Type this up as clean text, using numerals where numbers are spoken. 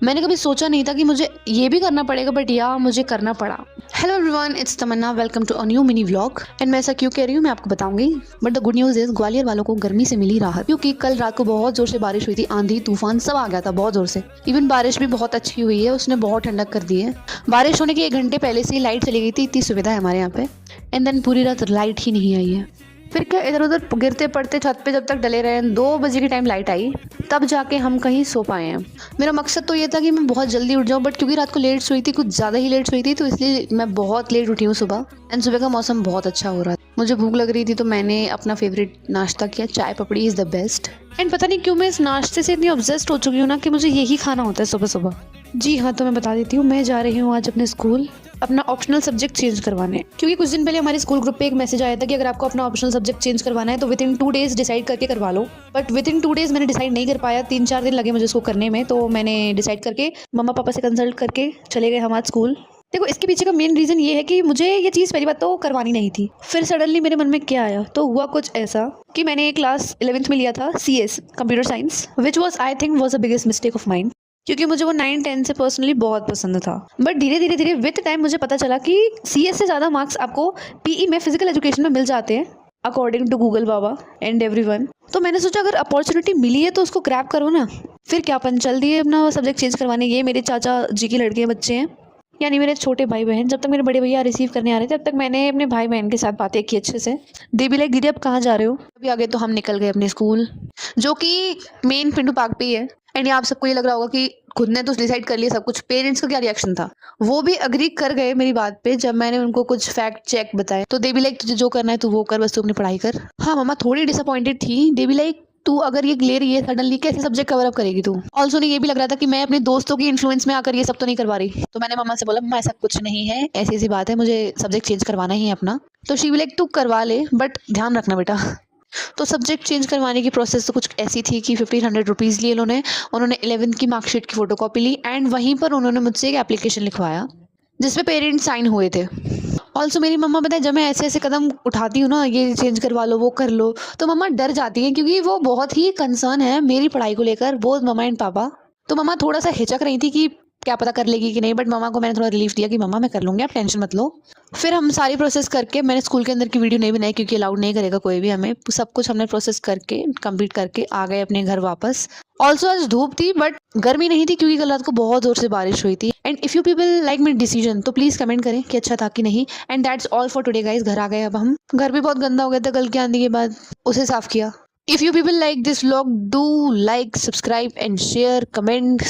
मैंने कभी सोचा नहीं था कि मुझे ये भी करना पड़ेगा, बट या मुझे करना पड़ा। Hello everyone, it's Tamanna, welcome to a new mini vlog. And मैं ऐसा क्यों कह रही हूँ मैं आपको बताऊंगी, but the good news is Gwalior वालों को गर्मी से मिली राहत, क्योंकि कल रात को बहुत जोर से बारिश हुई थी, आंधी तूफान सब आ गया था बहुत जोर से। इवन बारिश भी बहुत अच्छी हुई है, उसने बहुत ठंडक कर दी है। बारिश होने के 1 घंटे पहले से ही लाइट चली गई थी, इतनी सुविधा है हमारे यहाँ पे। एंड देन पूरी रात लाइट ही नहीं आई है। फिर क्या इधर उधर गिरते पड़ते छत पे जब तक डले रहे, 2 बजे के टाइम लाइट आई, तब जाके हम कहीं सो पाए हैं। मेरा मकसद तो ये था कि मैं बहुत जल्दी उठ जाऊं, बट क्योंकि रात को लेट सोई थी, कुछ ज़्यादा ही लेट सोई थी, तो इसलिए मैं बहुत लेट उठी हूँ सुबह। एंड सुबह का मौसम बहुत अच्छा हो रहा था, मुझे भूख लग रही थी, तो मैंने अपना फेवरेट नाश्ता किया। चाय पपड़ी इज़ द बेस्ट। एंड पता नहीं क्यों मैं इस नाश्ते से इतनी ऑब्सेस्ड हो चुकी हूँ ना कि मुझे यही खाना होता है सुबह सुबह। जी हाँ, तो मैं बता देती हूँ, मैं जा रही हूँ आज अपने स्कूल अपना ऑप्शनल सब्जेक्ट चेंज करवाने, क्योंकि कुछ दिन पहले हमारे स्कूल ग्रुप पे एक मैसेज आया था कि अगर आपको अपना ऑप्शनल सब्जेक्ट चेंज करवाना है तो विद इन 2 डेज डिसाइड करके करवा लो। बट विद इन 2 डेज मैंने डिसाइड नहीं कर पाया, 3-4 दिन लगे मुझे इसको करने में। तो मैंने डिसाइड करके मम्मा पापा से कंसल्ट करके चले गए हम आज स्कूल। देखो, इसके पीछे का मेन रीज़न ये है कि मुझे ये चीज़ पहली बात तो करवानी नहीं थी। फिर सडनली मेरे मन में क्या आया, तो हुआ कुछ ऐसा कि मैंने क्लास 11th में लिया था CS computer science, which was I think was a biggest mistake of mind, क्योंकि मुझे वो 9-10 से पर्सनली बहुत पसंद था। बट धीरे धीरे धीरे विद टाइम मुझे पता चला कि CS से ज़्यादा मार्क्स आपको PE में फिजिकल एजुकेशन में मिल जाते हैं, अकॉर्डिंग टू गूगल बाबा एंड एवरीवन। तो मैंने सोचा अगर अपॉर्चुनिटी मिली है तो उसको ग्रैब करो ना। फिर क्या अपन चल दिए अपना सब्जेक्ट चेंज करवाने। ये मेरे चाचा जी के लड़के बच्चे हैं, यानी मेरे छोटे भाई बहन। जब तक मेरे बड़े भैया रिसीव करने आ रहे थे, तब तक मैंने अपने भाई बहन के साथ बातें की अच्छे से। दे भी लाइक, दीदी आप कहाँ जा रहे हो? अभी आगे तो हम निकल गए अपने स्कूल, जो कि मेन पिंटू पार्क पे ही है। एंड ये आप सबको ये लग रहा होगा कि खुद ने तो डिसाइड कर लिया सब कुछ, पेरेंट्स का क्या रिएक्शन था? वो भी अग्री कर गए मेरी बात पे जब मैंने उनको कुछ फैक्ट चेक बताए। तो दे भी लाइक, तुझे जो करना है तू वो कर, बस तू अपनी पढ़ाई कर। हाँ, मम्मा थोड़ी डिसअपॉइंटेड थी। दे भी लाइक, तू अगर ये ले रही है सडनली, कैसे सब्जेक्ट कवर अप करेगी तू? ऑल्सो उन्हें ये भी लग रहा था कि मैं अपने दोस्तों की इन्फ्लुएंस में आकर ये सब तो नहीं करवा रही। तो मैंने मम्मा से बोला, मम्मा ऐसा कुछ नहीं है, ऐसी ऐसी बात है, मुझे सब्जेक्ट चेंज करवाना ही है अपना। तो शी भी लाइक, तू करवा ले, बट ध्यान रखना बेटा। तो सब्जेक्ट चेंज करवाने की प्रोसेस तो कुछ ऐसी थी कि 1500 रुपीज़ लिए उन्होंने 11th की मार्कशीट की फ़ोटोकॉपी ली, एंड वहीं पर उन्होंने मुझसे एक एप्लीकेशन लिखवाया जिसपे पेरेंट्स साइन हुए थे। ऑल्सो मेरी मम्मा पता है, जब मैं ऐसे ऐसे कदम उठाती हूँ ना, ये चेंज करवा लो वो कर लो, तो मम्मा डर जाती हैं, क्योंकि वो बहुत ही कंसर्न है मेरी पढ़ाई को लेकर, बोथ मम्मा एंड पापा। तो मम्मा थोड़ा सा हिचक रही थी कि क्या पता कर लेगी कि नहीं, बट मम्मा को मैंने थोड़ा रिलीफ दिया कि मम्मा मैं कर लूँगी, आप टेंशन मत लो। फिर हम सारी प्रोसेस करके, मैंने स्कूल के अंदर की वीडियो नहीं बनाई क्योंकि अलाउड नहीं करेगा कोई भी हमें। सब कुछ हमने प्रोसेस करके कंप्लीट करके आ गए अपने घर वापस। ऑल्सो आज धूप थी बट गर्मी नहीं थी, क्योंकि कल रात को बहुत जोर से बारिश हुई थी। And if you people like my decision तो प्लीज़ कमेंट करें कि अच्छा था कि नहीं। And that's all for today guys. घर आ गए अब हम। घर भी बहुत गंदा हो गया था कल की आंधी के बाद, उसे साफ किया। If you people like this vlog, do like, subscribe and share, comment.